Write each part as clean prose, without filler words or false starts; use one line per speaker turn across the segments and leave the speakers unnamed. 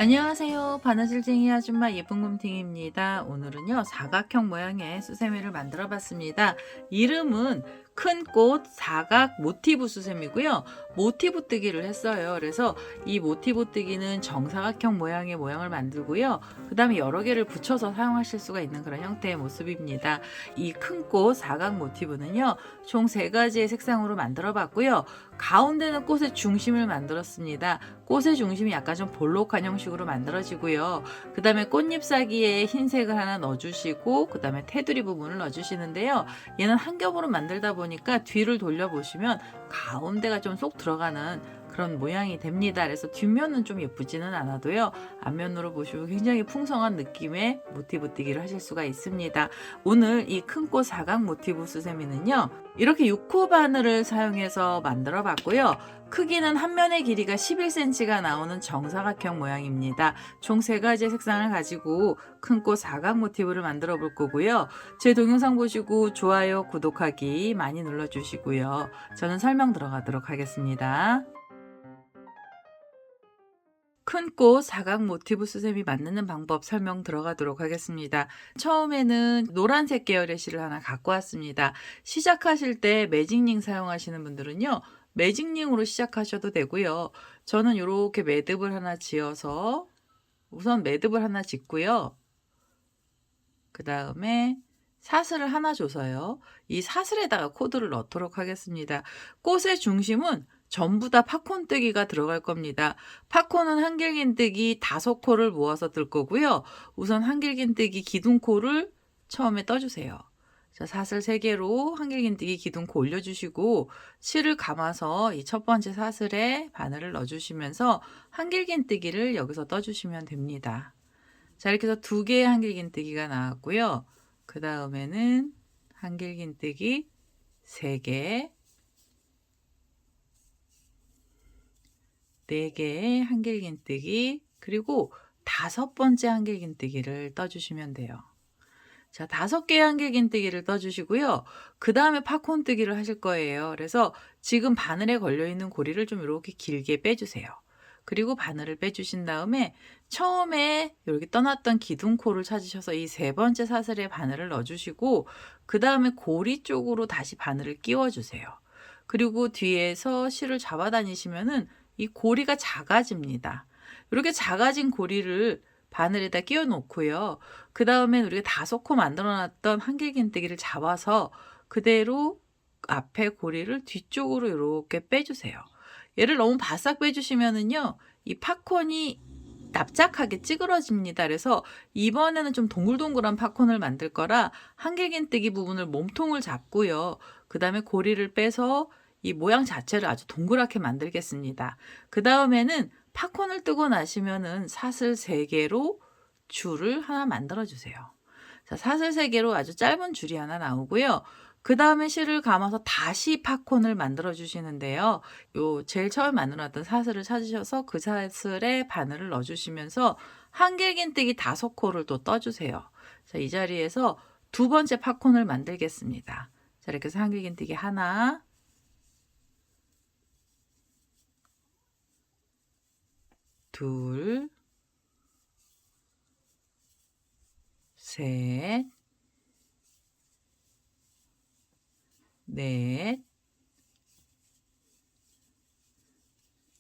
안녕하세요. 바느질쟁이 아줌마 예쁜곰탱이입니다. 오늘은요, 사각형 모양의 수세미를 만들어 봤습니다. 이름은 큰 꽃 사각 모티브 수세미고요. 모티브 뜨기를 했어요. 그래서 이 모티브 뜨기는 정사각형 모양의 모양을 만들고요. 그 다음에 여러 개를 붙여서 사용하실 수가 있는 그런 형태의 모습입니다. 이 큰 꽃 사각 모티브는요, 총 3가지의 색상으로 만들어 봤고요. 가운데는 꽃의 중심을 만들었습니다. 꽃의 중심이 약간 좀 볼록한 형식으로 만들어지고요. 그 다음에 꽃잎 사기에 흰색을 하나 넣어주시고, 그 다음에 테두리 부분을 넣어주시는데요. 얘는 한 겹으로 만들다 보니까 뒤를 돌려보시면 가운데가 좀 쏙 들어가는 그런 모양이 됩니다. 그래서 뒷면은 좀 예쁘지는 않아도요, 앞면으로 보시면 굉장히 풍성한 느낌의 모티브 뜨기를 하실 수가 있습니다. 오늘 이 큰 꽃 사각 모티브 수세미는요, 이렇게 6호 바늘을 사용해서 만들어 봤고요. 크기는 한 면의 길이가 11cm가 나오는 정사각형 모양입니다. 총 3가지의 색상을 가지고 큰 꽃 사각 모티브를 만들어 볼 거고요. 제 동영상 보시고 좋아요, 구독하기 많이 눌러주시고요. 저는 설명 들어가도록 하겠습니다. 큰 꽃 사각 모티브 수세미 만드는 방법 설명 들어가도록 하겠습니다. 처음에는 노란색 계열의 실을 하나 갖고 왔습니다. 시작하실 때 매직링 사용하시는 분들은요, 매직링으로 시작하셔도 되고요. 저는 이렇게 매듭을 하나 지어서 우선 매듭을 하나 짓고요. 그 다음에 사슬을 하나 줘서요, 이 사슬에다가 코드를 넣도록 하겠습니다. 꽃의 중심은 전부 다 팝콘뜨기가 들어갈 겁니다. 팝콘은 한길긴뜨기 5코를 모아서 뜰 거고요. 우선 한길긴뜨기 기둥코를 처음에 떠주세요. 자, 사슬 3개로 한길긴뜨기 기둥코 올려주시고 실을 감아서 이 첫 번째 사슬에 바늘을 넣어주시면서 한길긴뜨기를 여기서 떠주시면 됩니다. 자, 이렇게 해서 2개의 한길긴뜨기가 나왔고요. 그 다음에는 한길긴뜨기 3개, 4개의 한길긴뜨기, 그리고 5번째 한길긴뜨기를 떠주시면 돼요. 자, 5개의 한길긴뜨기를 떠주시고요. 그 다음에 팝콘뜨기를 하실 거예요. 그래서 지금 바늘에 걸려있는 고리를 좀 이렇게 길게 빼주세요. 그리고 바늘을 빼주신 다음에 처음에 여기 떠났던 기둥코를 찾으셔서 이 3번째 사슬에 바늘을 넣어주시고, 그 다음에 고리 쪽으로 다시 바늘을 끼워주세요. 그리고 뒤에서 실을 잡아 다니시면은 이 고리가 작아집니다. 이렇게 작아진 고리를 바늘에다 끼워 놓고요. 그 다음에 우리가 5코 만들어 놨던 한길긴뜨기를 잡아서 그대로 앞에 고리를 뒤쪽으로 이렇게 빼주세요. 얘를 너무 바싹 빼주시면은요, 이 팝콘이 납작하게 찌그러집니다. 그래서 이번에는 좀 동글동글한 팝콘을 만들 거라 한길긴뜨기 부분을 몸통을 잡고요. 그 다음에 고리를 빼서 이 모양 자체를 아주 동그랗게 만들겠습니다. 그 다음에는 팝콘을 뜨고 나시면은 사슬 3개로 줄을 하나 만들어 주세요. 자, 사슬 3개로 아주 짧은 줄이 하나 나오고요. 그 다음에 실을 감아서 다시 팝콘을 만들어 주시는데요. 요 제일 처음 만들어놨던 사슬을 찾으셔서 그 사슬에 바늘을 넣어 주시면서 한길긴뜨기 5코를 또 떠주세요. 자, 이 자리에서 2번째 팝콘을 만들겠습니다. 자, 이렇게 해서 한길긴뜨기 하나, 둘, 셋, 넷,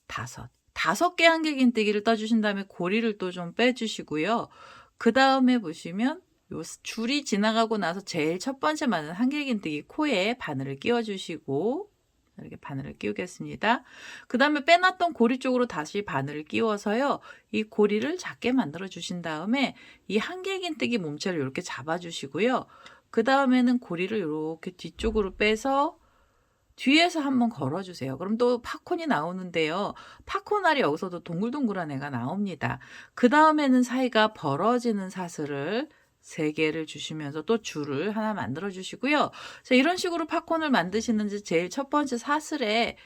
5. 5개 한길긴뜨기를 떠주신 다음에 고리를 또 좀 빼주시고요. 그 다음에 보시면 요 줄이 지나가고 나서 제일 첫 번째 마는 한길긴뜨기 코에 바늘을 끼워주시고, 이렇게 바늘을 끼우겠습니다. 그 다음에 빼놨던 고리 쪽으로 다시 바늘을 끼워서요, 이 고리를 작게 만들어 주신 다음에 이 한길긴뜨기 몸체를 이렇게 잡아주시고요. 그 다음에는 고리를 이렇게 뒤쪽으로 빼서 뒤에서 한번 걸어주세요. 그럼 또 팝콘이 나오는데요. 팝콘 알이 여기서도 동글동글한 애가 나옵니다. 그 다음에는 사이가 벌어지는 사슬을 3개를 주시면서 또 줄을 하나 만들어 주시고요. 자, 이런 식으로 팝콘을 만드시는지 제일 첫 번째 사슬에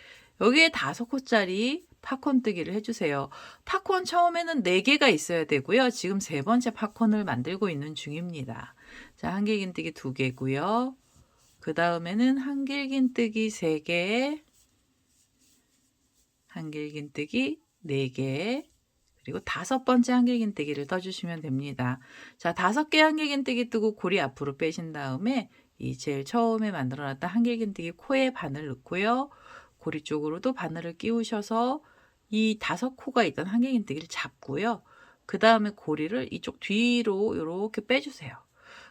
여기에 5코짜리 팝콘 뜨기를 해주세요. 팝콘 처음에는 4개가 있어야 되고요. 지금 3번째 팝콘을 만들고 있는 중입니다. 자, 한길긴뜨기 2개고요. 그 다음에는 한길긴뜨기 3개, 한길긴뜨기 4개, 그리고 5번째 한길긴뜨기를 떠주시면 됩니다. 자, 5개 한길긴뜨기 뜨고 고리 앞으로 빼신 다음에 이 제일 처음에 만들어 놨던 한길긴뜨기 코에 바늘 넣고요. 고리 쪽으로도 바늘을 끼우셔서 이 5코가 있던 한길긴뜨기를 잡고요. 그 다음에 고리를 이쪽 뒤로 이렇게 빼주세요.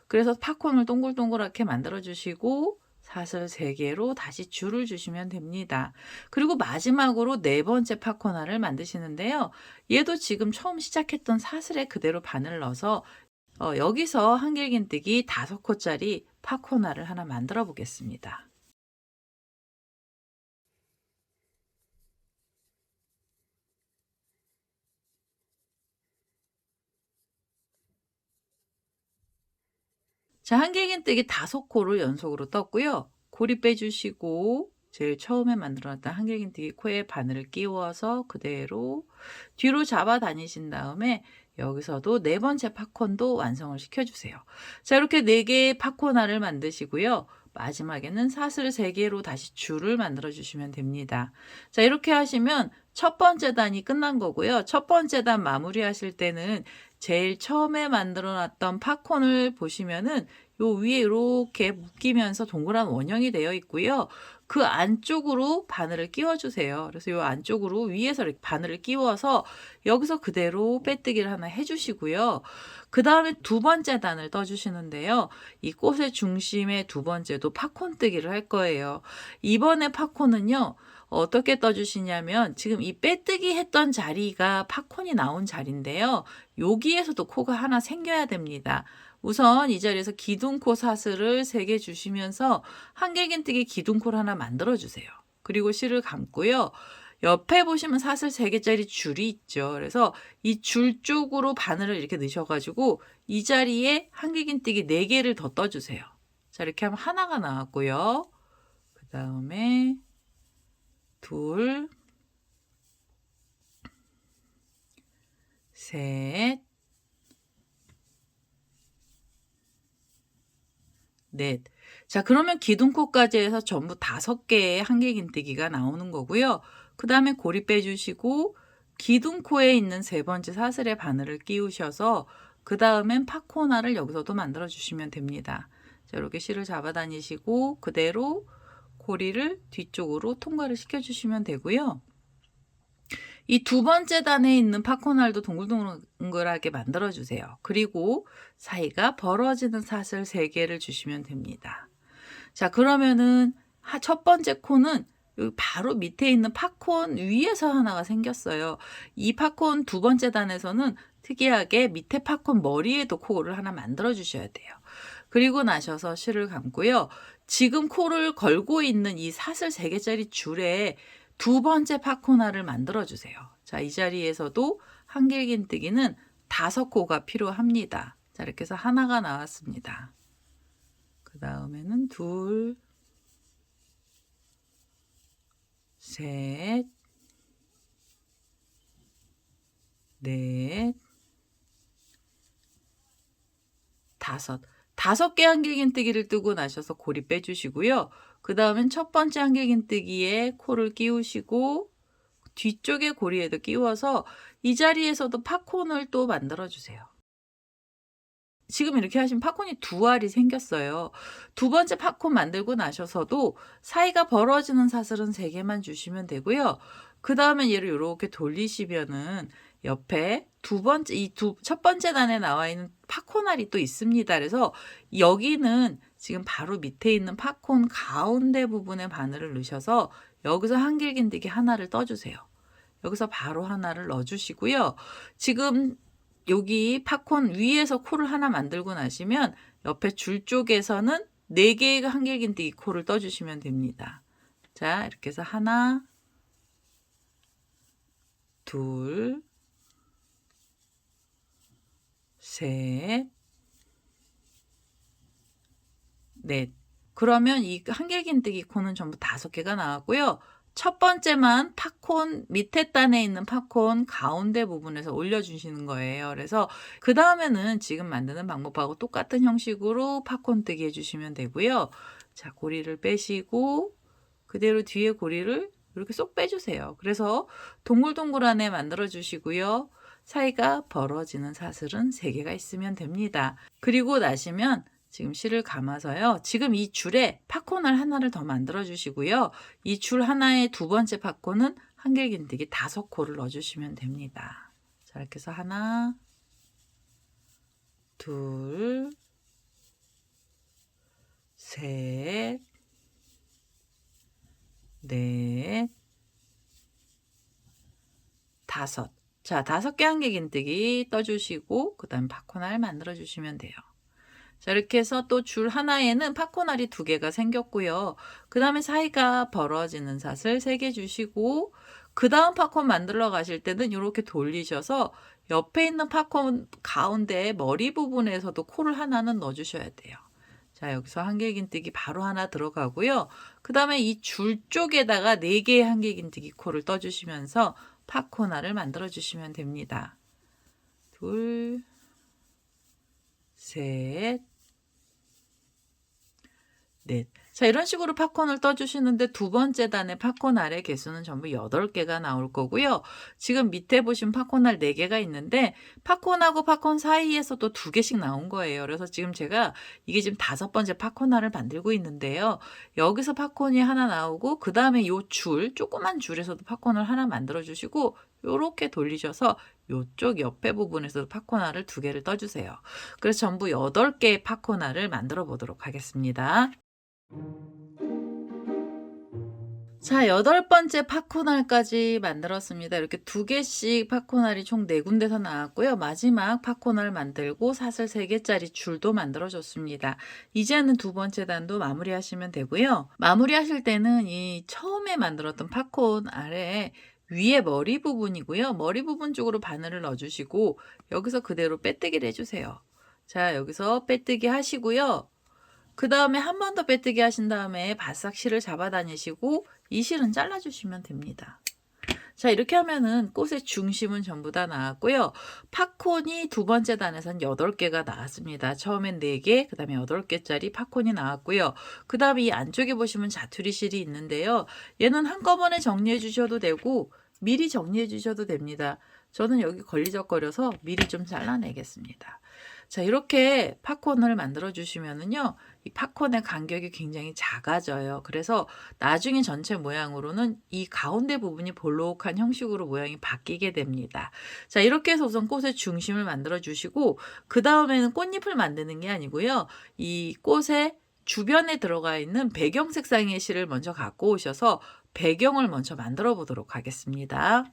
그래서 팝콘을 동글동글하게 만들어 주시고 사슬 3개로 다시 줄을 주시면 됩니다. 그리고 마지막으로 4번째 팝콘알을 만드시는데요. 얘도 지금 처음 시작했던 사슬에 그대로 바늘을 넣어서 여기서 한길긴뜨기 5코짜리 팝콘알을 하나 만들어 보겠습니다. 자, 한길긴뜨기 5코를 연속으로 떴고요. 고리 빼주시고 제일 처음에 만들어놨던 한길긴뜨기 코에 바늘을 끼워서 그대로 뒤로 잡아 다니신 다음에 여기서도 4번째 팝콘도 완성을 시켜주세요. 자, 이렇게 4개의 팝콘알을 만드시고요. 마지막에는 사슬 3개로 다시 줄을 만들어 주시면 됩니다. 자, 이렇게 하시면 첫 번째 단이 끝난 거고요. 첫 번째 단 마무리하실 때는 제일 처음에 만들어 놨던 팝콘을 보시면은 요 위에 이렇게 묶이면서 동그란 원형이 되어 있고요. 그 안쪽으로 바늘을 끼워 주세요. 그래서 요 안쪽으로 위에서 이렇게 바늘을 끼워서 여기서 그대로 빼뜨기를 하나 해 주시고요. 그 다음에 2번째 단을 떠 주시는데요. 이 꽃의 중심에 2번째도 팝콘 뜨기를 할 거예요. 이번에 팝콘은요. 어떻게 떠주시냐면 지금 이 빼뜨기 했던 자리가 팝콘이 나온 자리인데요. 여기에서도 코가 하나 생겨야 됩니다. 우선 이 자리에서 기둥코 사슬을 3개 주시면서 한길긴뜨기 기둥코를 하나 만들어 주세요. 그리고 실을 감고요. 옆에 보시면 사슬 3개짜리 줄이 있죠. 그래서 이 줄 쪽으로 바늘을 이렇게 넣으셔가지고 이 자리에 한길긴뜨기 4개를 더 떠주세요. 자, 이렇게 하면 하나가 나왔고요. 그 다음에 둘, 셋, 넷. 자, 그러면 기둥코까지 해서 전부 5개의 한길긴뜨기가 나오는 거고요. 그 다음에 고리 빼주시고 기둥코에 있는 3번째 사슬에 바늘을 끼우셔서 그 다음엔 팝콘알을 여기서도 만들어 주시면 됩니다. 자, 이렇게 실을 잡아 다니시고 그대로 고리를 뒤쪽으로 통과를 시켜 주시면 되고요. 이 2번째 단에 있는 팝콘알도 동글동글하게 만들어 주세요. 그리고 사이가 벌어지는 사슬 3개를 주시면 됩니다. 자, 그러면은 첫 번째 코는 여기 바로 밑에 있는 팝콘 위에서 하나가 생겼어요. 이 팝콘 2번째 단에서는 특이하게 밑에 팝콘 머리에도 코를 하나 만들어 주셔야 돼요. 그리고 나셔서 실을 감고요. 지금 코를 걸고 있는 이 사슬 3개짜리 줄에 2번째 팝콘알을 만들어 주세요. 자, 이 자리에서도 한길긴뜨기는 5코가 필요합니다. 자, 이렇게 해서 하나가 나왔습니다. 그 다음에는 둘, 셋, 넷, 5. 5개 한길긴뜨기를 뜨고 나셔서 고리 빼주시고요. 그 다음엔 첫 번째 한길긴뜨기에 코를 끼우시고 뒤쪽에 고리에도 끼워서 이 자리에서도 팝콘을 또 만들어 주세요. 지금 이렇게 하시면 팝콘이 2알이 생겼어요. 2번째 팝콘 만들고 나셔서도 사이가 벌어지는 사슬은 3개만 주시면 되고요. 그 다음에 얘를 이렇게 돌리시면은 옆에 첫 번째 단에 나와 있는 팝콘알이 또 있습니다. 그래서 여기는 지금 바로 밑에 있는 팝콘 가운데 부분에 바늘을 넣으셔서 여기서 한길긴뜨기 하나를 떠주세요. 여기서 바로 하나를 넣어주시고요. 지금 여기 팝콘 위에서 코를 하나 만들고 나시면 옆에 줄 쪽에서는 4개의 한길긴뜨기 코를 떠주시면 됩니다. 자, 이렇게 해서 하나, 둘, 셋, 넷. 그러면 이 한길긴뜨기 코는 전부 5개가 나왔고요. 첫 번째만 팝콘 밑에 단에 있는 팝콘 가운데 부분에서 올려주시는 거예요. 그래서 그 다음에는 지금 만드는 방법하고 똑같은 형식으로 팝콘 뜨기 해주시면 되고요. 자, 고리를 빼시고 그대로 뒤에 고리를 이렇게 쏙 빼주세요. 그래서 동글동글한 애 만들어 주시고요. 사이가 벌어지는 사슬은 3개가 있으면 됩니다. 그리고 나시면 지금 실을 감아서요. 지금 이 줄에 팝콘을 하나를 더 만들어 주시고요. 이 줄 하나의 두 번째 팝콘은 한길긴뜨기 5코를 넣어 주시면 됩니다. 자, 이렇게 해서 하나, 둘, 셋, 넷, 5. 자, 5개 한길긴뜨기 떠주시고 그 다음 팝콘알 만들어 주시면 돼요. 자, 이렇게 해서 또 줄 하나에는 팝콘알이 2개가 생겼고요. 그 다음에 사이가 벌어지는 사슬 3개 주시고 그 다음 팝콘 만들러 가실 때는 이렇게 돌리셔서 옆에 있는 팝콘 가운데 머리 부분에서도 코를 하나는 넣어 주셔야 돼요. 자, 여기서 한길긴뜨기 바로 하나 들어가고요. 그 다음에 이 줄 쪽에다가 4개의 한길긴뜨기 코를 떠주시면서 팝콘알을 만들어 주시면 됩니다. 둘, 셋, 넷. 자, 이런 식으로 팝콘을 떠주시는데 두 번째 단의 팝콘알의 개수는 전부 8개가 나올 거고요. 지금 밑에 보신 팝콘알 4개가 있는데 팝콘하고 팝콘 사이에서도 2개씩 나온 거예요. 그래서 지금 제가 이게 지금 5번째 팝콘알을 만들고 있는데요. 여기서 팝콘이 하나 나오고 그 다음에 요 줄, 조그만 줄에서도 팝콘을 하나 만들어 주시고 요렇게 돌리셔서 요쪽 옆에 부분에서도 팝콘알을 2개를 떠주세요. 그래서 전부 8개의 팝콘알을 만들어 보도록 하겠습니다. 자, 8번째 팝콘알까지 만들었습니다. 이렇게 2개씩 팝콘알이 총 4군데서 나왔고요. 마지막 팝콘알 만들고 사슬 3개짜리 줄도 만들어 줬습니다. 이제는 두 번째 단도 마무리하시면 되고요. 마무리하실 때는 이 처음에 만들었던 팝콘알에 위에 머리 부분이고요. 머리 부분 쪽으로 바늘을 넣어주시고 여기서 그대로 빼뜨기를 해주세요. 자, 여기서 빼뜨기 하시고요. 그 다음에 한 번 더 빼뜨기 하신 다음에 바싹 실을 잡아 다니시고 이 실은 잘라주시면 됩니다. 자, 이렇게 하면은 꽃의 중심은 전부 다 나왔고요. 팝콘이 두 번째 단에선 8개가 나왔습니다. 처음엔 4개, 그 다음에 8개짜리 팝콘이 나왔고요. 그 다음에 이 안쪽에 보시면 자투리 실이 있는데요. 얘는 한꺼번에 정리해 주셔도 되고 미리 정리해 주셔도 됩니다. 저는 여기 걸리적거려서 미리 좀 잘라내겠습니다. 자, 이렇게 팝콘을 만들어 주시면은요, 이 팝콘의 간격이 굉장히 작아져요. 그래서 나중에 전체 모양으로는 이 가운데 부분이 볼록한 형식으로 모양이 바뀌게 됩니다. 자, 이렇게 해서 우선 꽃의 중심을 만들어 주시고 그 다음에는 꽃잎을 만드는 게 아니고요. 이 꽃의 주변에 들어가 있는 배경 색상의 실을 먼저 갖고 오셔서 배경을 먼저 만들어 보도록 하겠습니다.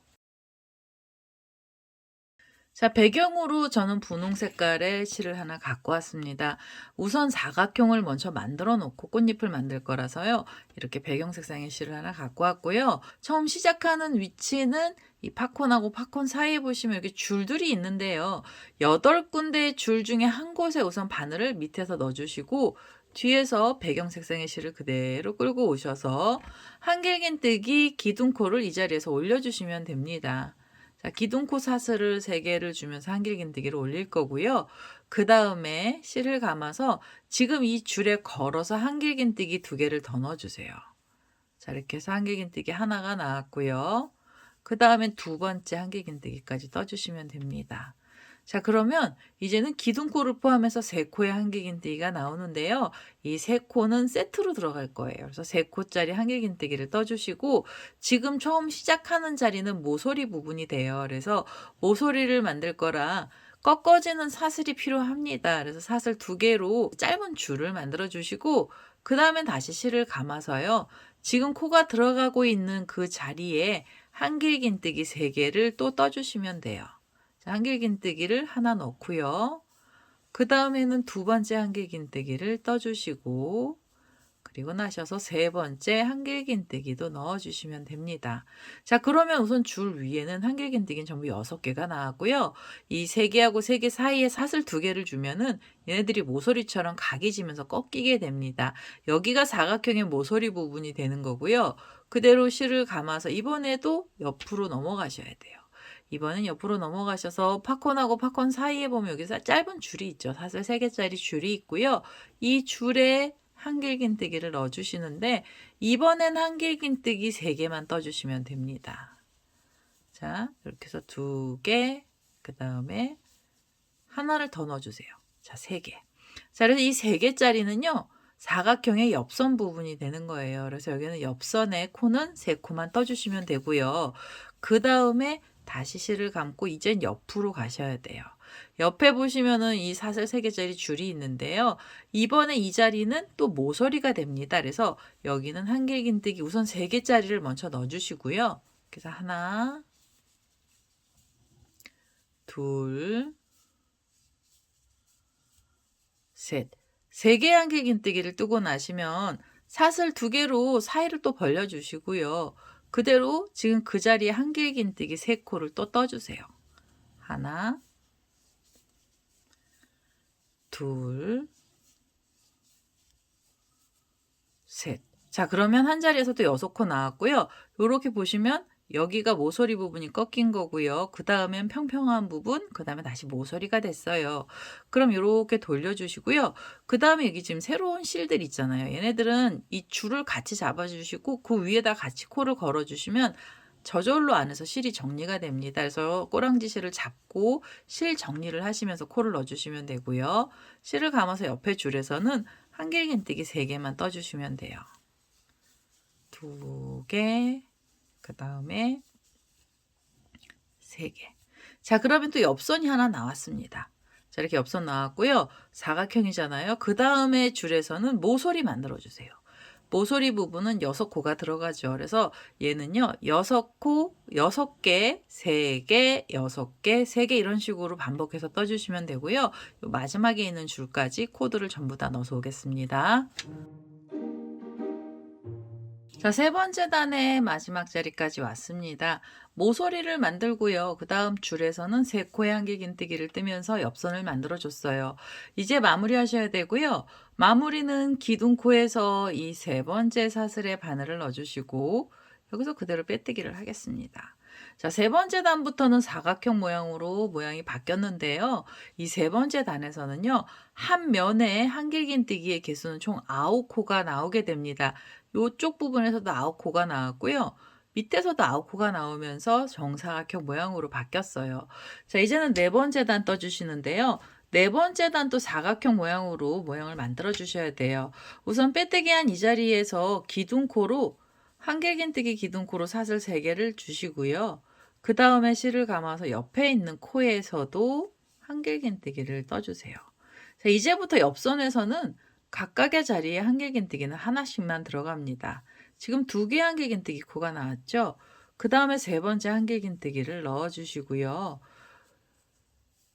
자, 배경으로 저는 분홍 색깔의 실을 하나 갖고 왔습니다. 우선 사각형을 먼저 만들어 놓고 꽃잎을 만들 거라서요. 이렇게 배경 색상의 실을 하나 갖고 왔고요. 처음 시작하는 위치는 이 팝콘하고 팝콘 사이에 보시면 여기 줄들이 있는데요. 8군데의 줄 중에 한 곳에 우선 바늘을 밑에서 넣어주시고 뒤에서 배경 색상의 실을 그대로 끌고 오셔서 한길긴뜨기 기둥코를 이 자리에서 올려주시면 됩니다. 자, 기둥코 사슬을 3개를 주면서 한길긴뜨기를 올릴 거고요. 그 다음에 실을 감아서 지금 이 줄에 걸어서 한길긴뜨기 2개를 더 넣어주세요. 자, 이렇게 해서 한길긴뜨기 하나가 나왔고요. 그 다음에 두 번째 한길긴뜨기까지 떠주시면 됩니다. 자, 그러면 이제는 기둥코를 포함해서 3코의 한길긴뜨기가 나오는데요. 이 3코는 세트로 들어갈 거예요. 그래서 3코짜리 한길긴뜨기를 떠주시고 지금 처음 시작하는 자리는 모서리 부분이 돼요. 그래서 모서리를 만들 거라 꺾어지는 사슬이 필요합니다. 그래서 사슬 2개로 짧은 줄을 만들어 주시고 그 다음에 다시 실을 감아서요. 지금 코가 들어가고 있는 그 자리에 한길긴뜨기 3개를 또 떠주시면 돼요. 자, 한길긴뜨기를 하나 넣고요. 그 다음에는 두 번째 한길긴뜨기를 떠주시고 그리고 나셔서 세 번째 한길긴뜨기도 넣어주시면 됩니다. 자, 그러면 우선 줄 위에는 한길긴뜨기는 전부 6개가 나왔고요. 이 3개하고 3개 사이에 사슬 2개를 주면은 얘네들이 모서리처럼 각이 지면서 꺾이게 됩니다. 여기가 사각형의 모서리 부분이 되는 거고요. 그대로 실을 감아서 이번에도 옆으로 넘어가셔야 돼요. 이번엔 옆으로 넘어가셔서 팝콘하고 팝콘 사이에 보면 여기서 짧은 줄이 있죠. 사슬 3개짜리 줄이 있고요. 이 줄에 한길긴뜨기를 넣어주시는데 이번엔 한길긴뜨기 3개만 떠주시면 됩니다. 자, 이렇게 해서 2개, 그 그 다음에 하나를 더 넣어주세요. 자, 3개. 자, 그래서 이 3개짜리는요, 사각형의 옆선 부분이 되는 거예요. 그래서 여기는 옆선에 코는 3코만 떠주시면 되고요. 그 다음에 다시 실을 감고 이젠 옆으로 가셔야 돼요. 옆에 보시면은 이 사슬 3개짜리 줄이 있는데요. 이번에 이 자리는 또 모서리가 됩니다. 그래서 여기는 한길긴뜨기 우선 3개짜리를 먼저 넣어주시고요. 그래서 하나, 둘, 셋. 3개의 한길긴뜨기를 뜨고 나시면 사슬 2개로 사이를 또 벌려주시고요. 그대로 지금 그 자리에 한길긴뜨기 3코를 또 떠주세요. 하나, 둘, 셋. 자, 그러면 한 자리에서 또 6코 나왔고요. 요렇게 보시면 여기가 모서리 부분이 꺾인 거고요. 그 다음엔 평평한 부분, 그 다음에 다시 모서리가 됐어요. 그럼 이렇게 돌려주시고요. 그 다음에 여기 지금 새로운 실들 있잖아요. 얘네들은 이 줄을 같이 잡아주시고 그 위에다 같이 코를 걸어주시면 저절로 안에서 실이 정리가 됩니다. 그래서 꼬랑지 실을 잡고 실 정리를 하시면서 코를 넣어주시면 되고요. 실을 감아서 옆에 줄에서는 한길긴뜨기 3개만 떠주시면 돼요. 2개, 그 다음에 3개. 자, 그러면 또 옆선이 하나 나왔습니다. 자, 이렇게 옆선 나왔고요. 사각형이잖아요. 그 다음에 줄에서는 모서리 만들어주세요. 모서리 부분은 6코가 들어가죠. 그래서 얘는요, 6코, 6개, 3개, 6개, 3개 이런 식으로 반복해서 떠주시면 되고요. 요 마지막에 있는 줄까지 코드를 전부 다 넣어서 오겠습니다. 자, 3번째 단의 마지막 자리까지 왔습니다. 모서리를 만들고요. 그 다음 줄에서는 3코의 한길긴뜨기를 뜨면서 옆선을 만들어줬어요. 이제 마무리 하셔야 되고요. 마무리는 기둥코에서 이 3번째 사슬의 바늘을 넣어주시고 여기서 그대로 빼뜨기를 하겠습니다. 자, 3번째 단부터는 사각형 모양으로 모양이 바뀌었는데요. 이 3번째 단에서는요. 한 면에 한길긴뜨기의 개수는 총 9코가 나오게 됩니다. 요쪽 부분에서도 9코가 나왔고요. 밑에서도 9코가 나오면서 정사각형 모양으로 바뀌었어요. 자, 이제는 4번째 단 떠주시는데요. 4번째 단도 사각형 모양으로 모양을 만들어 주셔야 돼요. 우선 빼뜨기한 이 자리에서 기둥코로 한길긴뜨기 기둥코로 사슬 3개를 주시고요. 그 다음에 실을 감아서 옆에 있는 코에서도 한길긴뜨기를 떠주세요. 자, 이제부터 옆선에서는 각각의 자리에 한길긴뜨기는 하나씩만 들어갑니다. 지금 2개의 한길긴뜨기 코가 나왔죠? 그 다음에 3번째 한길긴뜨기를 넣어주시고요.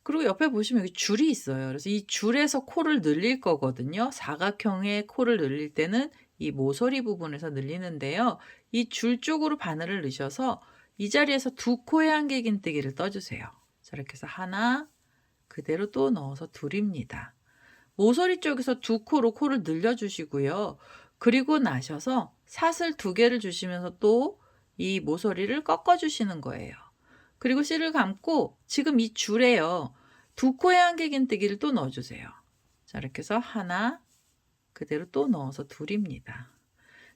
그리고 옆에 보시면 여기 줄이 있어요. 그래서 이 줄에서 코를 늘릴 거거든요. 사각형의 코를 늘릴 때는 이 모서리 부분에서 늘리는데요. 이 줄 쪽으로 바늘을 넣으셔서 이 자리에서 2코의 한길긴뜨기를 떠주세요. 자, 이렇게 해서 하나, 그대로 또 넣어서 둘입니다. 모서리 쪽에서 2코로 코를 늘려주시고요. 그리고 나셔서 사슬 2개를 주시면서 또 이 모서리를 꺾어주시는 거예요. 그리고 실을 감고 지금 이 줄에요. 2코의 한길긴뜨기를 또 넣어주세요. 자, 이렇게 해서 하나, 그대로 또 넣어서 둘입니다.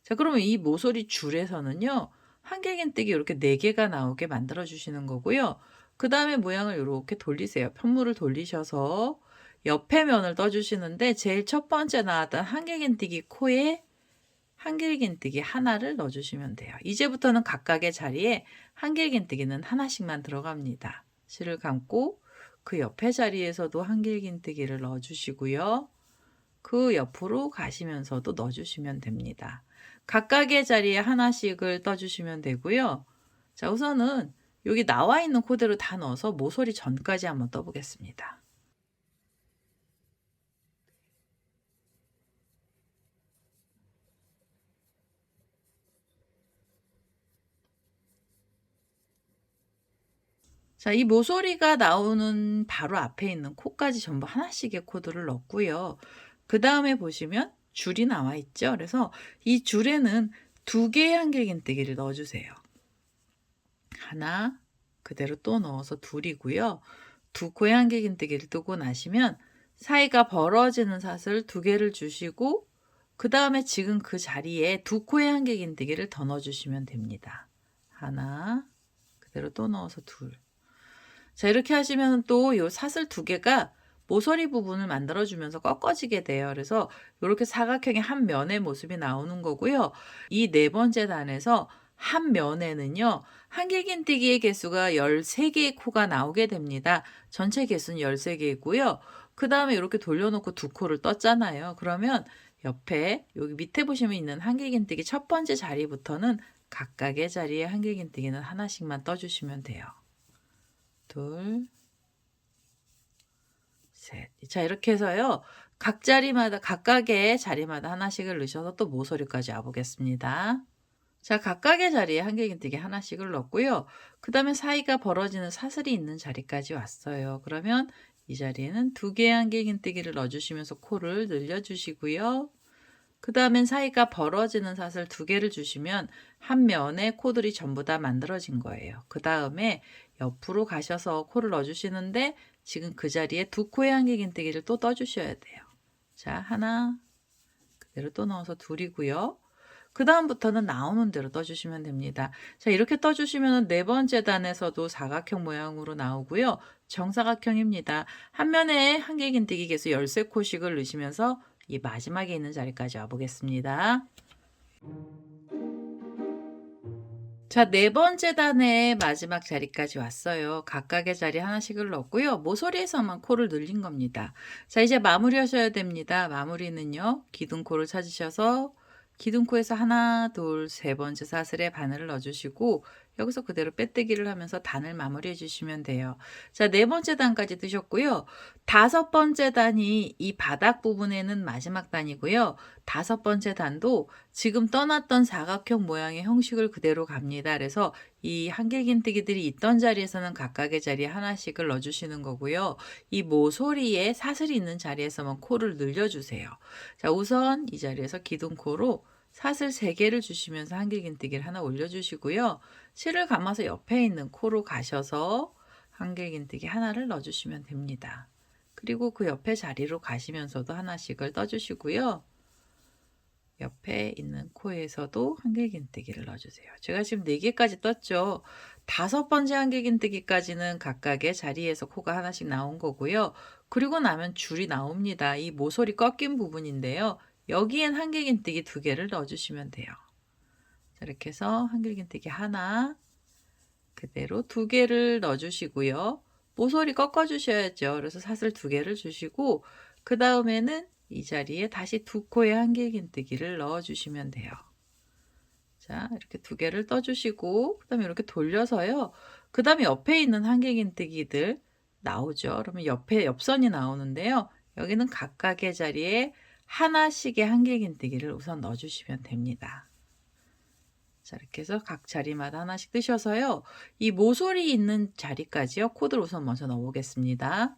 자, 그러면 이 모서리 줄에서는요. 한길긴뜨기 이렇게 4개가 나오게 만들어 주시는 거고요. 그 다음에 모양을 이렇게 돌리세요. 편물을 돌리셔서 옆에 면을 떠주시는데 제일 첫 번째 나왔던 한길긴뜨기 코에 한길긴뜨기 하나를 넣어주시면 돼요. 이제부터는 각각의 자리에 한길긴뜨기는 하나씩만 들어갑니다. 실을 감고 그 옆에 자리에서도 한길긴뜨기를 넣어주시고요. 그 옆으로 가시면서도 넣어주시면 됩니다. 각각의 자리에 하나씩을 떠주시면 되고요. 자, 우선은 여기 나와 있는 코대로 다 넣어서 모서리 전까지 한번 떠보겠습니다. 자, 이 모서리가 나오는 바로 앞에 있는 코까지 전부 하나씩의 코드를 넣고요. 그 다음에 보시면 줄이 나와 있죠. 그래서 이 줄에는 2개의 한길긴뜨기를 넣어주세요. 하나, 그대로 또 넣어서 둘이고요. 2코의 한길긴뜨기를 뜨고 나시면 사이가 벌어지는 사슬 2개를 주시고 그 다음에 지금 그 자리에 2코의 한길긴뜨기를 더 넣어주시면 됩니다. 하나, 그대로 또 넣어서 둘. 자, 이렇게 하시면 또 요 사슬 두 개가 모서리 부분을 만들어 주면서 꺾어지게 돼요. 그래서 요렇게 사각형의 한 면의 모습이 나오는 거고요. 이 네 번째 단에서 한 면에는요. 한길긴뜨기의 개수가 13개의 코가 나오게 됩니다. 전체 개수는 13개이고요. 그다음에 요렇게 돌려놓고 두 코를 떴잖아요. 그러면 옆에 여기 밑에 보시면 있는 한길긴뜨기 첫 번째 자리부터는 각각의 자리에 한길긴뜨기는 하나씩만 떠주시면 돼요. 둘, 셋. 자, 이렇게 해서요. 각 자리마다 각각의 자리마다 하나씩을 넣으셔서 또 모서리까지 와 보겠습니다. 자, 각각의 자리에 한길긴뜨기 하나씩을 넣고요. 그다음에 사이가 벌어지는 사슬이 있는 자리까지 왔어요. 그러면 이 자리에는 두 개의 한길긴뜨기를 넣어 주시면서 코를 늘려 주시고요. 그다음엔 사이가 벌어지는 사슬 두 개를 주시면 한 면에 코들이 전부 다 만들어진 거예요. 그다음에 옆으로 가셔서 코를 넣어 주시는데 지금 그 자리에 두 코의 한길긴뜨기를 또 떠 주셔야 돼요. 자, 하나 그대로 또 넣어서 둘이고요. 그다음부터는 나오는 대로 떠 주시면 됩니다. 자, 이렇게 떠 주시면은 네 번째 단에서도 사각형 모양으로 나오고요. 정사각형입니다. 한 면에 한길긴뜨기 개수 13코씩을 넣으시면서 이 마지막에 있는 자리까지 와 보겠습니다. 자, 네 번째 단의 마지막 자리까지 왔어요. 각각의 자리 하나씩을 넣었고요. 모서리에서만 코를 늘린 겁니다. 자, 이제 마무리하셔야 됩니다. 마무리는요. 기둥코를 찾으셔서 기둥코에서 하나, 둘, 세 번째 사슬에 바늘을 넣어주시고 여기서 그대로 빼뜨기를 하면서 단을 마무리해 주시면 돼요. 자, 네 번째 단까지 뜨셨고요. 다섯 번째 단이 이 바닥 부분에는 마지막 단이고요. 다섯 번째 단도 지금 떠났던 사각형 모양의 형식을 그대로 갑니다. 그래서 이 한길긴뜨기들이 있던 자리에서는 각각의 자리에 하나씩을 넣어주시는 거고요. 이 모서리에 사슬이 있는 자리에서만 코를 늘려주세요. 자, 우선 이 자리에서 기둥코로 사슬 3개를 주시면서 한길긴뜨기를 하나 올려주시고요. 실을 감아서 옆에 있는 코로 가셔서 한길긴뜨기 하나를 넣어주시면 됩니다. 그리고 그 옆에 자리로 가시면서도 하나씩을 떠주시고요. 옆에 있는 코에서도 한길긴뜨기를 넣어주세요. 제가 지금 4개까지 떴죠. 다섯 번째 한길긴뜨기까지는 각각의 자리에서 코가 하나씩 나온 거고요. 그리고 나면 줄이 나옵니다. 이 모서리 꺾인 부분인데요. 여기엔 한길긴뜨기 2개를 넣어주시면 돼요. 자, 이렇게 해서 한길긴뜨기 하나, 그대로 2개를 넣어주시고요. 모서리 꺾어주셔야죠. 그래서 사슬 2개를 주시고 그 다음에는 이 자리에 다시 2코의 한길긴뜨기를 넣어주시면 돼요. 자, 이렇게 2개를 떠주시고 그 다음에 이렇게 돌려서요. 그 다음에 옆에 있는 한길긴뜨기들 나오죠. 그러면 옆에 옆선이 나오는데요. 여기는 각각의 자리에 하나씩의 한길긴뜨기를 우선 넣어주시면 됩니다. 자, 이렇게 해서 각 자리마다 하나씩 뜨셔서요. 이 모서리 있는 자리까지요. 코드를 우선 먼저 넣어보겠습니다.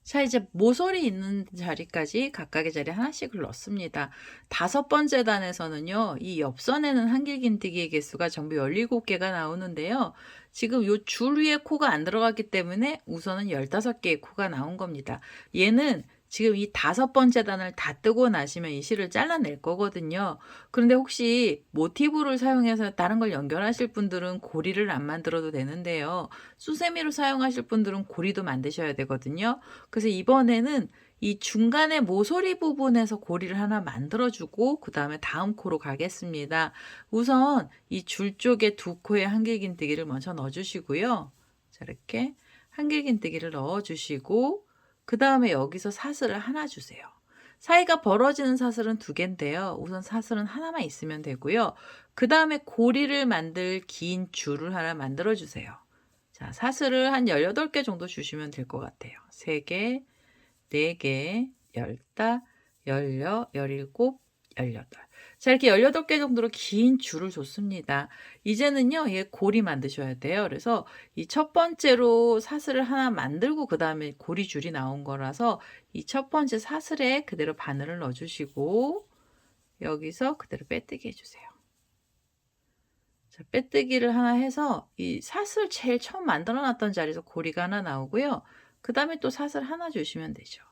자, 이제 모서리 있는 자리까지 각각의 자리에 하나씩을 넣습니다. 다섯 번째 단에서는요. 이 옆선에는 한길긴뜨기의 개수가 전부 17개가 나오는데요. 지금 요 줄 위에 코가 안 들어갔기 때문에 우선은 15개의 코가 나온 겁니다. 얘는 지금 이 다섯 번째 단을 다 뜨고 나시면 이 실을 잘라낼 거거든요. 그런데 혹시 모티브를 사용해서 다른 걸 연결하실 분들은 고리를 안 만들어도 되는데요. 수세미로 사용하실 분들은 고리도 만드셔야 되거든요. 그래서 이번에는 이 중간에 모서리 부분에서 고리를 하나 만들어주고 그 다음에 다음 코로 가겠습니다. 우선 이 줄 쪽에 2코의 한길긴뜨기를 먼저 넣어주시고요. 자, 이렇게 한길긴뜨기를 넣어주시고 그 다음에 여기서 사슬을 하나 주세요. 사이가 벌어지는 사슬은 2개인데요. 우선 사슬은 하나만 있으면 되고요. 그 다음에 고리를 만들 긴 줄을 하나 만들어 주세요. 자, 사슬을 한 18개 정도 주시면 될 것 같아요. 3개, 4개, 15, 16, 17, 18. 자, 이렇게 18개 정도로 긴 줄을 줬습니다. 이제는요, 얘 고리 만드셔야 돼요. 그래서 이 첫 번째로 사슬을 하나 만들고 그 다음에 고리 줄이 나온 거라서 이 첫 번째 사슬에 그대로 바늘을 넣어주시고 여기서 그대로 빼뜨기 해주세요. 자, 빼뜨기를 하나 해서 이 사슬 제일 처음 만들어 놨던 자리에서 고리가 하나 나오고요. 그 다음에 또 사슬 하나 주시면 되죠.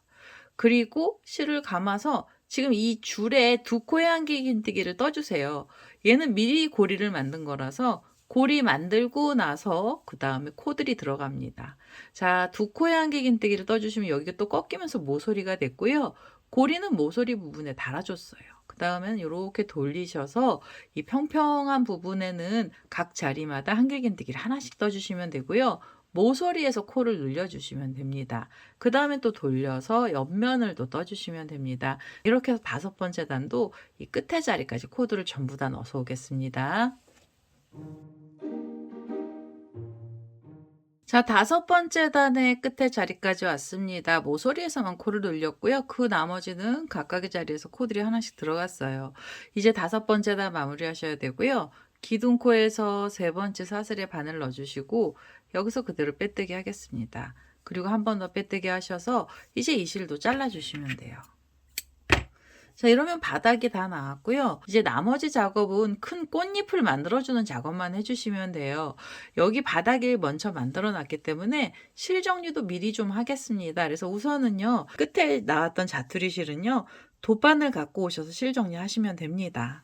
그리고 실을 감아서 지금 이 줄에 2코의 한길긴뜨기를 떠주세요. 얘는 미리 고리를 만든 거라서 고리 만들고 나서 그 다음에 코들이 들어갑니다. 자, 두 코의 한길긴뜨기를 떠주시면 여기가 또 꺾이면서 모서리가 됐고요. 고리는 모서리 부분에 달아줬어요. 그 다음엔 이렇게 돌리셔서 이 평평한 부분에는 각 자리마다 한길긴뜨기를 하나씩 떠주시면 되고요. 모서리에서 코를 늘려주시면 됩니다. 그 다음에 또 돌려서 옆면을 또 떠주시면 됩니다. 이렇게 해서 5번째 단도 이 끝에 자리까지 코드를 전부 다 넣어서 오겠습니다. 자, 5번째 단의 끝에 자리까지 왔습니다. 모서리에서만 코를 늘렸고요. 그 나머지는 각각의 자리에서 코들이 하나씩 들어갔어요. 이제 5번째 단 마무리하셔야 되고요. 기둥코에서 3번째 사슬에 바늘 넣어주시고 여기서 그대로 빼뜨기 하겠습니다. 그리고 한 번 더 빼뜨기 하셔서 이제 이 실도 잘라주시면 돼요. 자, 이러면 바닥이 다 나왔고요. 이제 나머지 작업은 큰 꽃잎을 만들어주는 작업만 해주시면 돼요. 여기 바닥을 먼저 만들어 놨기 때문에 실 정리도 미리 좀 하겠습니다. 그래서 우선은요, 끝에 나왔던 자투리 실은요, 돗바늘 갖고 오셔서 실 정리하시면 됩니다.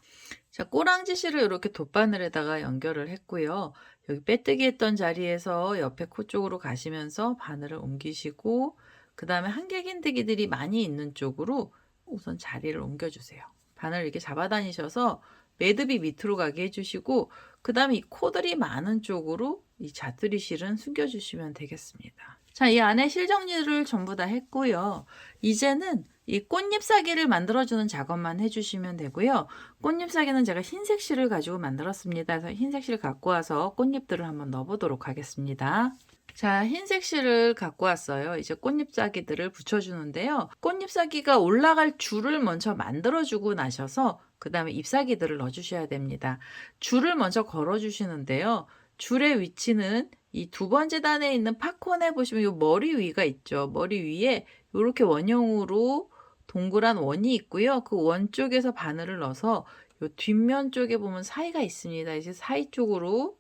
자, 꼬랑지 실을 이렇게 돗바늘에다가 연결을 했고요. 여기 빼뜨기 했던 자리에서 옆에 코 쪽으로 가시면서 바늘을 옮기시고 그 다음에 한길긴뜨기들이 많이 있는 쪽으로 우선 자리를 옮겨주세요. 바늘 이렇게 잡아 다니셔서 매듭이 밑으로 가게 해주시고 그 다음에 이 코들이 많은 쪽으로 이 자투리 실은 숨겨주시면 되겠습니다. 자, 이 안에 실 정리를 전부 다 했고요. 이제는 이 꽃잎사기를 만들어주는 작업만 해주시면 되고요. 꽃잎사기는 제가 흰색 실을 가지고 만들었습니다. 그래서 흰색 실을 갖고 와서 꽃잎들을 한번 넣어보도록 하겠습니다. 자, 흰색 실을 갖고 왔어요. 이제 꽃잎사기들을 붙여주는데요. 꽃잎사기가 올라갈 줄을 먼저 만들어주고 나셔서 그 다음에 잎사기들을 넣어주셔야 됩니다. 줄을 먼저 걸어주시는데요. 줄의 위치는 이 2번째 단에 있는 팝콘에 보시면 이 머리 위가 있죠. 머리 위에 이렇게 원형으로 동그란 원이 있고요. 그 원 쪽에서 바늘을 넣어서 이 뒷면 쪽에 보면 사이가 있습니다. 이제 사이 쪽으로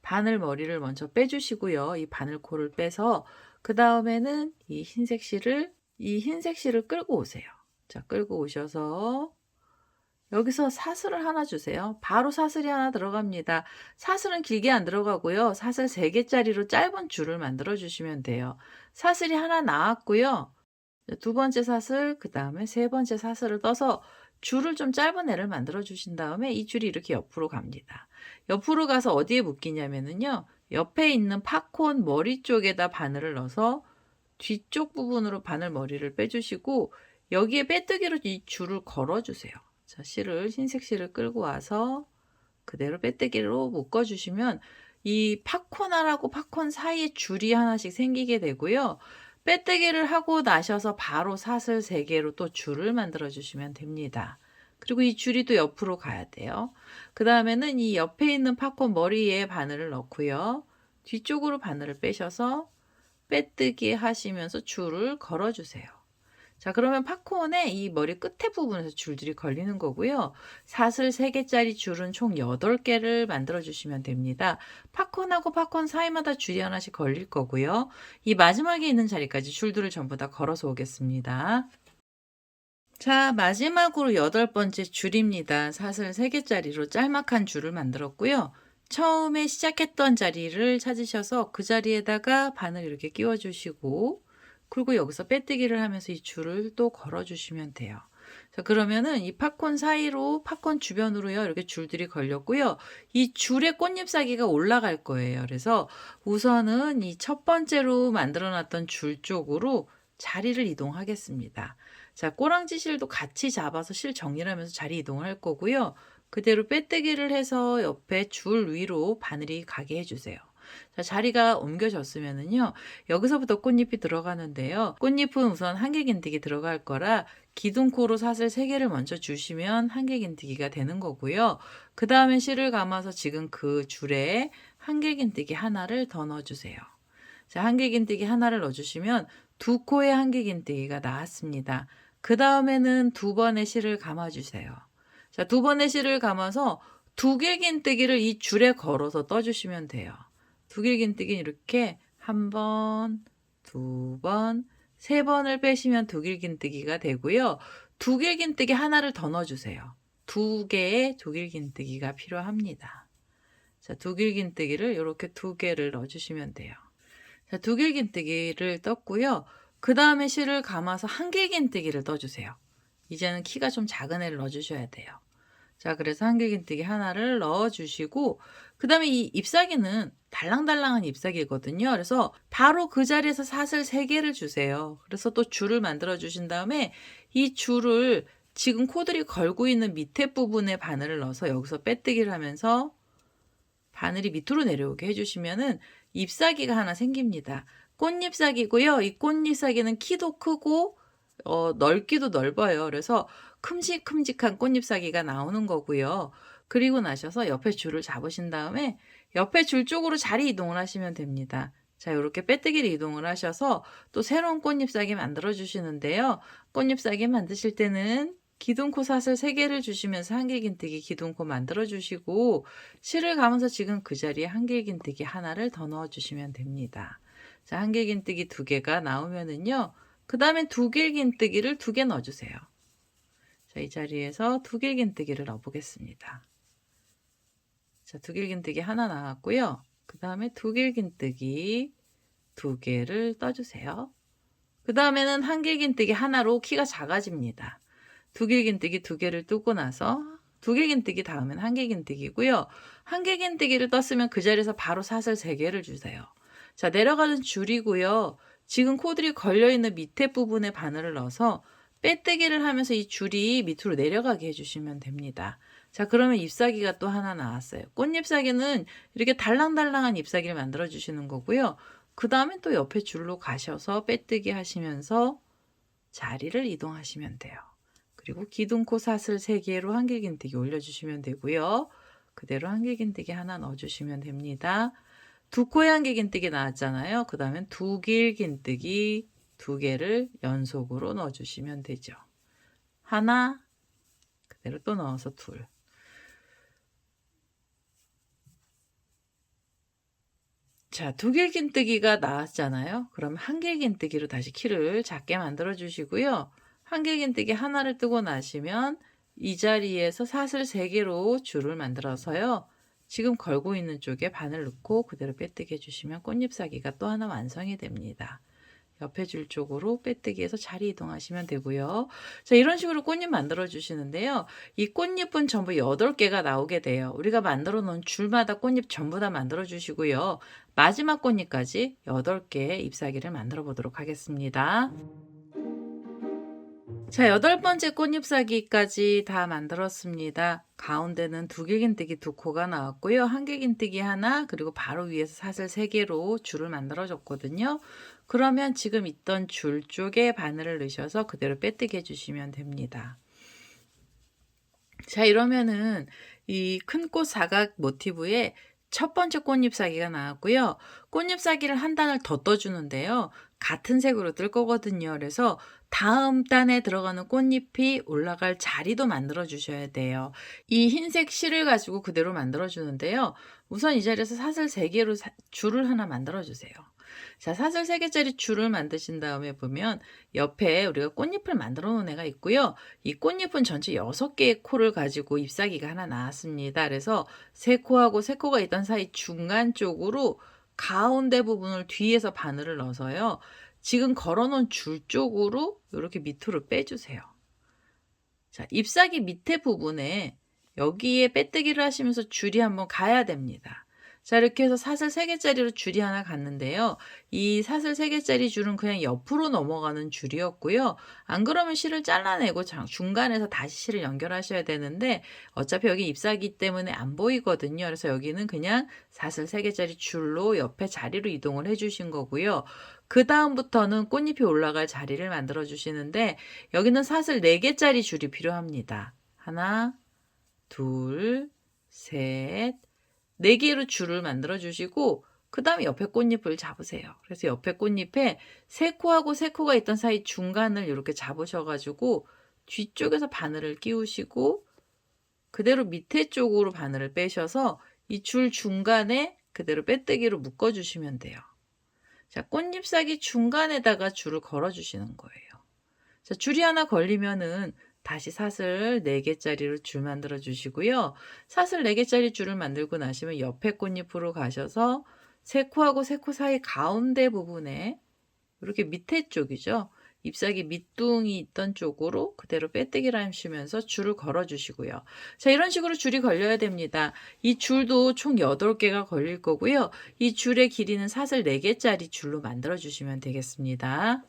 바늘 머리를 먼저 빼주시고요. 이 바늘코를 빼서 그 다음에는 이 흰색 실을 끌고 오세요. 자, 끌고 오셔서 여기서 사슬을 하나 주세요. 바로 사슬이 하나 들어갑니다. 사슬은 길게 안 들어가고요. 사슬 3개짜리로 짧은 줄을 만들어 주시면 돼요. 사슬이 하나 나왔고요. 2번째 사슬, 그 다음에 3번째 사슬을 떠서 줄을 좀 짧은 애를 만들어 주신 다음에 이 줄이 이렇게 옆으로 갑니다. 옆으로 가서 어디에 묶이냐면요. 옆에 있는 팝콘 머리 쪽에다 바늘을 넣어서 뒤쪽 부분으로 바늘 머리를 빼주시고 여기에 빼뜨기로 이 줄을 걸어주세요. 자, 흰색 실을 끌고 와서 그대로 빼뜨기로 묶어주시면 이 팝콘하고 팝콘 사이에 줄이 하나씩 생기게 되고요. 빼뜨기를 하고 나셔서 바로 사슬 3개로 또 줄을 만들어 주시면 됩니다. 그리고 이 줄이 또 옆으로 가야 돼요. 그 다음에는 이 옆에 있는 팝콘 머리에 바늘을 넣고요. 뒤쪽으로 바늘을 빼셔서 빼뜨기 하시면서 줄을 걸어 주세요. 자, 그러면 팝콘의 이 머리 끝에 부분에서 줄들이 걸리는 거고요. 사슬 3개짜리 줄은 총 8개를 만들어 주시면 됩니다. 팝콘하고 팝콘 사이마다 줄이 하나씩 걸릴 거고요. 이 마지막에 있는 자리까지 줄들을 전부 다 걸어서 오겠습니다. 자, 마지막으로 8번째 줄입니다. 사슬 3개짜리로 짤막한 줄을 만들었고요. 처음에 시작했던 자리를 찾으셔서 그 자리에다가 바늘 이렇게 끼워 주시고 그리고 여기서 빼뜨기를 하면서 이 줄을 또 걸어 주시면 돼요. 자, 그러면은 이 팝콘 사이로 팝콘 주변으로요. 이렇게 줄들이 걸렸고요. 이 줄에 꽃잎사기가 올라갈 거예요. 그래서 우선은 이 첫 번째로 만들어 놨던 줄 쪽으로 자리를 이동하겠습니다. 자, 꼬랑지 실도 같이 잡아서 실 정리를 하면서 자리 이동할 거고요. 그대로 빼뜨기를 해서 옆에 줄 위로 바늘이 가게 해주세요. 자, 자리가 옮겨졌으면은요, 여기서부터 꽃잎이 들어가는데요. 꽃잎은 우선 한길긴뜨기 들어갈 거라 기둥코로 사슬 3개를 먼저 주시면 한길긴뜨기가 되는 거고요. 그 다음에 실을 감아서 지금 그 줄에 한길긴뜨기 하나를 더 넣어주세요. 자, 한길긴뜨기 하나를 넣어주시면 2코의 한길긴뜨기가 나왔습니다. 그 다음에는 2번의 실을 감아주세요. 자, 2번의 실을 감아서 2길긴뜨기를 이 줄에 걸어서 떠주시면 돼요. 2길긴뜨기는 이렇게 1번, 2번, 3번을 빼시면 2길긴뜨기가 되고요. 2길긴뜨기 하나를 더 넣어주세요. 2개의 2길긴뜨기가 필요합니다. 자, 두길긴뜨기를 이렇게 2개를 넣어주시면 돼요. 자, 두길긴뜨기를 떴고요. 그 다음에 실을 감아서 한길긴뜨기를 떠주세요. 이제는 키가 좀 작은 애를 넣어주셔야 돼요. 자, 그래서 한길긴뜨기 하나를 넣어주시고, 그 다음에 이 잎사귀는 달랑달랑한 잎사귀거든요. 그래서 바로 그 자리에서 사슬 3개를 주세요. 그래서 또 줄을 만들어 주신 다음에 이 줄을 지금 코들이 걸고 있는 밑에 부분에 바늘을 넣어서 여기서 빼뜨기를 하면서 바늘이 밑으로 내려오게 해주시면은 잎사귀가 하나 생깁니다. 꽃잎사귀고요. 이 꽃잎사귀는 키도 크고 넓기도 넓어요. 그래서 큼직큼직한 꽃잎사귀가 나오는 거고요. 그리고 나셔서 옆에 줄을 잡으신 다음에 옆에 줄 쪽으로 자리 이동을 하시면 됩니다. 자, 이렇게 빼뜨기를 이동을 하셔서 또 새로운 꽃잎사귀 만들어 주시는데요. 꽃잎사귀 만드실 때는 기둥코 사슬 3개를 주시면서 한길긴뜨기 기둥코 만들어 주시고 실을 감아서 지금 그 자리에 한길긴뜨기 하나를 더 넣어 주시면 됩니다. 자, 한길긴뜨기 2개가 나오면은요. 그 다음에 두길긴뜨기를 2개 넣어주세요. 자, 이 자리에서 두길긴뜨기를 넣어보겠습니다. 자, 두길긴뜨기 하나 나왔고요. 그 다음에 두길긴뜨기 2개를 떠주세요. 그 다음에는 한길긴뜨기 하나로 키가 작아집니다. 두길긴뜨기 2개를 뜨고 나서 두길긴뜨기 다음엔 한길긴뜨기고요. 한길긴뜨기를 떴으면 그 자리에서 바로 사슬 3개를 주세요. 자, 내려가는 줄이고요. 지금 코들이 걸려있는 밑에 부분에 바늘을 넣어서 빼뜨기를 하면서 이 줄이 밑으로 내려가게 해주시면 됩니다. 자, 그러면 잎사귀가 또 하나 나왔어요. 꽃잎사귀는 이렇게 달랑달랑한 잎사귀를 만들어 주시는 거고요. 그 다음에 또 옆에 줄로 가셔서 빼뜨기 하시면서 자리를 이동하시면 돼요. 그리고 기둥코 사슬 3개로 한길긴뜨기 올려주시면 되고요. 그대로 한길긴뜨기 하나 넣어주시면 됩니다. 2코의 한길긴뜨기 나왔잖아요. 그 다음엔 두길긴뜨기 2개를 연속으로 넣어주시면 되죠. 하나, 그대로 또 넣어서 둘. 자, 두길긴뜨기가 나왔잖아요. 그럼 한길긴뜨기로 다시 키를 작게 만들어 주시고요. 한길긴뜨기 하나를 뜨고 나시면 이 자리에서 사슬 3개로 줄을 만들어서요. 지금 걸고 있는 쪽에 바늘 넣고 그대로 빼뜨기 해주시면 꽃잎사귀가 또 하나 완성이 됩니다. 옆에 줄 쪽으로 빼뜨기해서 자리 이동하시면 되고요. 자, 이런 식으로 꽃잎 만들어 주시는데요. 이 꽃잎은 전부 8개가 나오게 돼요. 우리가 만들어 놓은 줄마다 꽃잎 전부 다 만들어 주시고요. 마지막 꽃잎까지 8개의 잎사귀를 만들어 보도록 하겠습니다. 자, 8번째 꽃잎사귀까지 다 만들었습니다. 가운데는 두길긴뜨기 2코가 나왔고요. 한길긴뜨기 하나, 그리고 바로 위에서 사슬 3개로 줄을 만들어 줬거든요. 그러면 지금 있던 줄 쪽에 바늘을 넣으셔서 그대로 빼뜨기 해주시면 됩니다. 자, 이러면은 이 큰 꽃 사각 모티브에 첫 번째 꽃잎사귀가 나왔고요. 꽃잎사귀를 한 단을 더 떠주는데요. 같은 색으로 뜰 거거든요. 그래서 다음 단에 들어가는 꽃잎이 올라갈 자리도 만들어 주셔야 돼요. 이 흰색 실을 가지고 그대로 만들어 주는데요. 우선 이 자리에서 사슬 3개로 줄을 하나 만들어 주세요. 자, 사슬 3개짜리 줄을 만드신 다음에 보면 옆에 우리가 꽃잎을 만들어 놓은 애가 있고요. 이 꽃잎은 전체 6개의 코를 가지고 잎사귀가 하나 나왔습니다. 그래서 3코하고 3코가 있던 사이 중간 쪽으로 가운데 부분을 뒤에서 바늘을 넣어서요. 지금 걸어놓은 줄 쪽으로 이렇게 밑으로 빼주세요. 자, 잎사귀 밑에 부분에 여기에 빼뜨기를 하시면서 줄이 한번 가야 됩니다. 자, 이렇게 해서 사슬 3개짜리로 줄이 하나 갔는데요. 이 사슬 3개짜리 줄은 그냥 옆으로 넘어가는 줄이었고요. 안 그러면 실을 잘라내고 중간에서 다시 실을 연결하셔야 되는데 어차피 여기 잎사귀 때문에 안 보이거든요. 그래서 여기는 그냥 사슬 3개짜리 줄로 옆에 자리로 이동을 해주신 거고요. 그 다음부터는 꽃잎이 올라갈 자리를 만들어 주시는데 여기는 사슬 4개짜리 줄이 필요합니다. 하나, 둘, 셋, 4개로 줄을 만들어 주시고 그 다음에 옆에 꽃잎을 잡으세요. 그래서 옆에 꽃잎에 3코하고 3코가 있던 사이 중간을 이렇게 잡으셔가지고 뒤쪽에서 바늘을 끼우시고 그대로 밑에 쪽으로 바늘을 빼셔서 이 줄 중간에 그대로 빼뜨기로 묶어주시면 돼요. 자, 꽃잎사귀 중간에다가 줄을 걸어주시는 거예요. 자, 줄이 하나 걸리면은 다시 사슬 4개짜리로 줄 만들어 주시고요. 사슬 4개짜리 줄을 만들고 나시면 옆에 꽃잎으로 가셔서 세 코하고 세 코 사이 가운데 부분에 이렇게 밑에 쪽이죠. 잎사귀 밑둥이 있던 쪽으로 그대로 빼뜨기를 하시면서 줄을 걸어 주시고요. 자, 이런 식으로 줄이 걸려야 됩니다. 이 줄도 총 8개가 걸릴 거고요. 이 줄의 길이는 사슬 4개짜리 줄로 만들어 주시면 되겠습니다.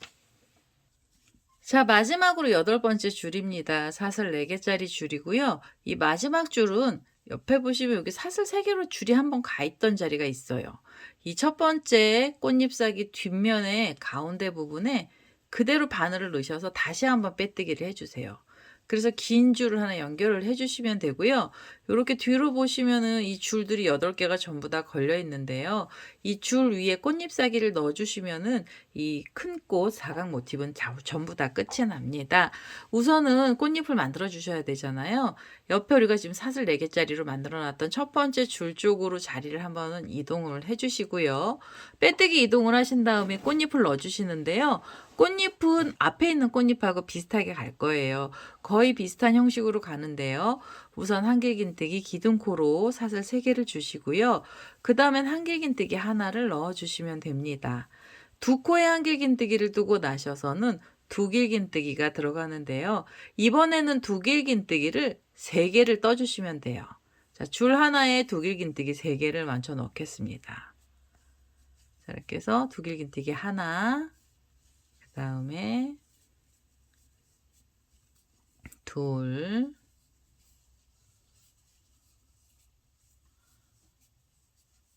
자, 마지막으로 8번째 줄입니다. 사슬 4개짜리 줄이고요. 이 마지막 줄은 옆에 보시면 여기 사슬 3개로 줄이 한번 가 있던 자리가 있어요. 이 첫 번째 꽃잎사귀 뒷면에 가운데 부분에 그대로 바늘을 넣으셔서 다시 한번 빼뜨기를 해주세요. 그래서 긴 줄을 하나 연결을 해주시면 되고요. 이렇게 뒤로 보시면은 이 줄들이 8개가 전부 다 걸려 있는데요. 이 줄 위에 꽃잎사귀를 넣어주시면은 이 큰 꽃 사각 모티브는 전부 다 끝이 납니다. 우선은 꽃잎을 만들어 주셔야 되잖아요. 옆에 우리가 지금 사슬 4개짜리로 만들어 놨던 첫 번째 줄 쪽으로 자리를 한번 이동을 해주시고요. 빼뜨기 이동을 하신 다음에 꽃잎을 넣어주시는데요. 꽃잎은 앞에 있는 꽃잎하고 비슷하게 갈 거예요. 거의 비슷한 형식으로 가는데요. 우선 한길긴뜨기 기둥코로 사슬 3개를 주시고요. 그 다음엔 한길긴뜨기 하나를 넣어주시면 됩니다. 2코의 한길긴뜨기를 두고 나셔서는 두길긴뜨기가 들어가는데요. 이번에는 두길긴뜨기를 3개를 떠주시면 돼요. 자, 줄 하나에 두길긴뜨기 3개를 맞춰 넣겠습니다. 자, 이렇게 해서 두길긴뜨기 하나, 그 다음에 둘,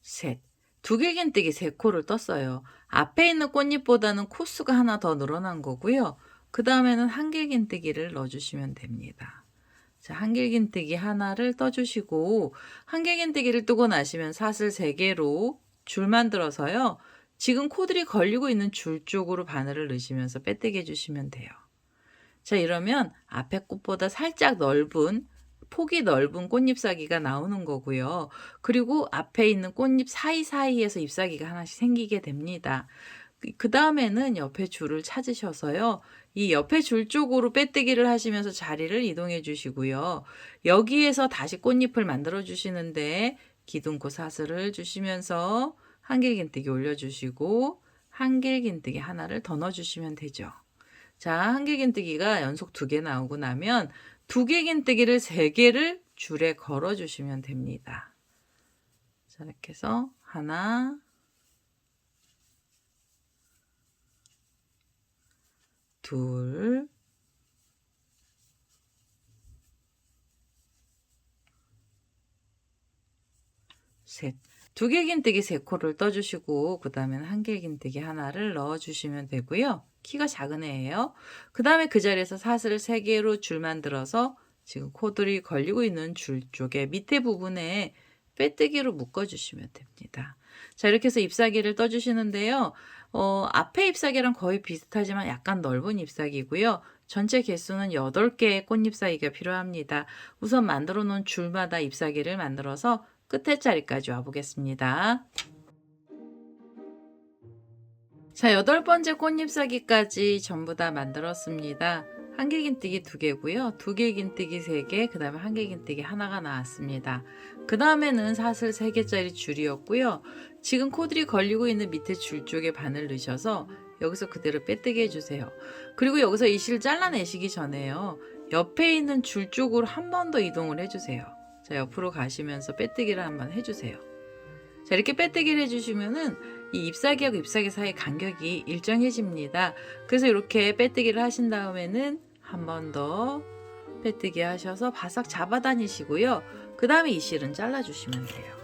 셋. 두길긴뜨기 3코를 떴어요. 앞에 있는 꽃잎보다는 코수가 하나 더 늘어난 거고요. 그 다음에는 한길긴뜨기를 넣어주시면 됩니다. 자, 한길긴뜨기 하나를 떠주시고 한길긴뜨기를 뜨고 나시면 사슬 3개로 줄 만들어서요. 지금 코들이 걸리고 있는 줄 쪽으로 바늘을 넣으시면서 빼뜨기 해주시면 돼요. 자, 이러면 앞에 꽃보다 살짝 넓은 폭이 넓은 꽃잎사귀가 나오는 거고요. 그리고 앞에 있는 꽃잎 사이사이에서 잎사귀가 하나씩 생기게 됩니다. 그 다음에는 옆에 줄을 찾으셔서요. 이 옆에 줄 쪽으로 빼뜨기를 하시면서 자리를 이동해 주시고요. 여기에서 다시 꽃잎을 만들어 주시는데 기둥코 사슬을 주시면서 한길긴뜨기 올려주시고 한길긴뜨기 하나를 더 넣어주시면 되죠. 자, 한길긴뜨기가 연속 2개 나오고 나면 두길긴뜨기를 3개를 줄에 걸어 주시면 됩니다. 자, 이렇게 해서 하나, 둘, 셋. 두길긴뜨기 3코를 떠주시고 그 다음에는 한길긴뜨기 하나를 넣어주시면 되고요. 키가 작은 애예요. 그 다음에 그 자리에서 사슬을 3개로 줄 만들어서 지금 코들이 걸리고 있는 줄 쪽에 밑에 부분에 빼뜨기로 묶어주시면 됩니다. 자, 이렇게 해서 잎사귀를 떠주시는데요. 앞에 잎사귀랑 거의 비슷하지만 약간 넓은 잎사귀고요. 전체 개수는 8개의 꽃잎사귀가 필요합니다. 우선 만들어 놓은 줄마다 잎사귀를 만들어서 끝에 자리까지 와보겠습니다. 자, 8번째 꽃잎사귀까지 전부 다 만들었습니다. 한길긴뜨기 2개고요. 두길긴뜨기 3개, 그 다음에 한길긴뜨기 하나가 나왔습니다. 그 다음에는 사슬 3개짜리 줄이었고요. 지금 코들이 걸리고 있는 밑에 줄 쪽에 바늘 넣으셔서 여기서 그대로 빼뜨기 해주세요. 그리고 여기서 이 실 잘라내시기 전에요. 옆에 있는 줄 쪽으로 한 번 더 이동을 해주세요. 자, 옆으로 가시면서 빼뜨기를 한번 해주세요. 자, 이렇게 빼뜨기를 해주시면은 이 잎사귀하고 잎사귀 사이 간격이 일정해집니다. 그래서 이렇게 빼뜨기를 하신 다음에는 한 번 더 빼뜨기 하셔서 바싹 잡아 다니시고요. 그 다음에 이 실은 잘라주시면 돼요.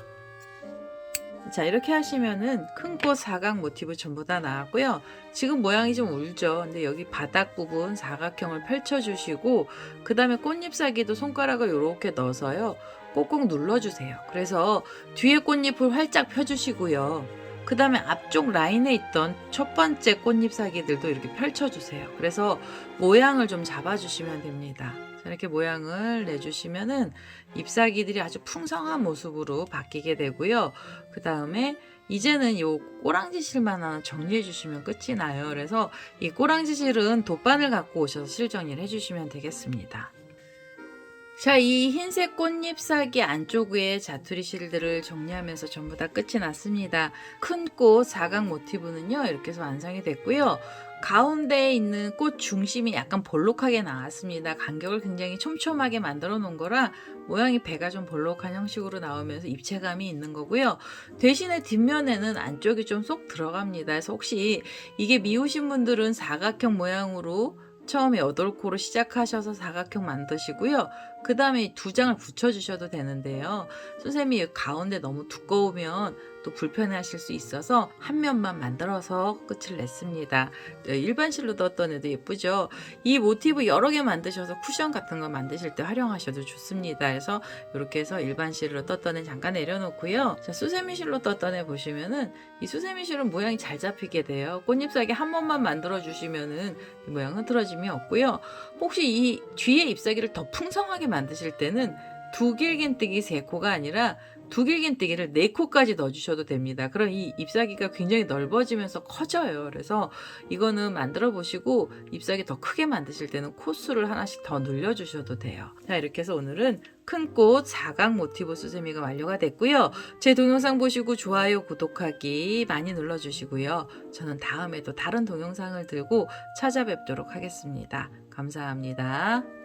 자, 이렇게 하시면은 큰 꽃 사각 모티브 전부 다 나왔고요. 지금 모양이 좀 울죠. 근데 여기 바닥 부분 사각형을 펼쳐주시고 그 다음에 꽃잎사귀도 손가락을 이렇게 넣어서요. 꼭꼭 눌러주세요. 그래서 뒤에 꽃잎을 활짝 펴주시고요. 그 다음에 앞쪽 라인에 있던 첫 번째 꽃잎사기들도 이렇게 펼쳐주세요. 그래서 모양을 좀 잡아주시면 됩니다. 자, 이렇게 모양을 내주시면은 잎사기들이 아주 풍성한 모습으로 바뀌게 되고요. 그 다음에 이제는 요 꼬랑지 실만 하나 정리해 주시면 끝이 나요. 그래서 이 꼬랑지 실은 돗바늘 갖고 오셔서 실 정리를 해주시면 되겠습니다. 자, 이 흰색 꽃잎사기 안쪽에 자투리 실들을 정리하면서 전부 다 끝이 났습니다. 큰 꽃 사각 모티브는요, 이렇게 해서 완성이 됐고요. 가운데에 있는 꽃 중심이 약간 볼록하게 나왔습니다. 간격을 굉장히 촘촘하게 만들어 놓은 거라 모양이 배가 좀 볼록한 형식으로 나오면서 입체감이 있는 거고요. 대신에 뒷면에는 안쪽이 좀 쏙 들어갑니다. 그래서 혹시 이게 미우신 분들은 사각형 모양으로 처음에 8코로 시작하셔서 사각형 만드시고요. 그 다음에 2장을 붙여주셔도 되는데요. 수세미 가운데 너무 두꺼우면 또 불편해 하실 수 있어서 한 면만 만들어서 끝을 냈습니다. 일반 실로 떴던 애도 예쁘죠. 이 모티브 여러 개 만드셔서 쿠션 같은 거 만드실 때 활용하셔도 좋습니다. 그래서 이렇게 해서 일반 실로 떴던 애 잠깐 내려놓고요. 자, 수세미 실로 떴던 애 보시면은 이 수세미 실은 모양이 잘 잡히게 돼요. 꽃잎사기 한 번만 만들어 주시면은 이 모양 흐트러짐이 없고요. 혹시 이 뒤에 잎사기를 더 풍성하게 만드실 때는 두 길긴뜨기 3코가 아니라 두 길긴뜨기를 4코까지 넣어주셔도 됩니다. 그럼 이 잎사기가 굉장히 넓어지면서 커져요. 그래서 이거는 만들어 보시고 잎사기 더 크게 만드실 때는 코수를 하나씩 더 늘려주셔도 돼요. 자, 이렇게 해서 오늘은 큰 꽃 사각 모티브 수세미가 완료가 됐고요. 제 동영상 보시고 좋아요, 구독하기 많이 눌러주시고요. 저는 다음에 또 다른 동영상을 들고 찾아뵙도록 하겠습니다. 감사합니다.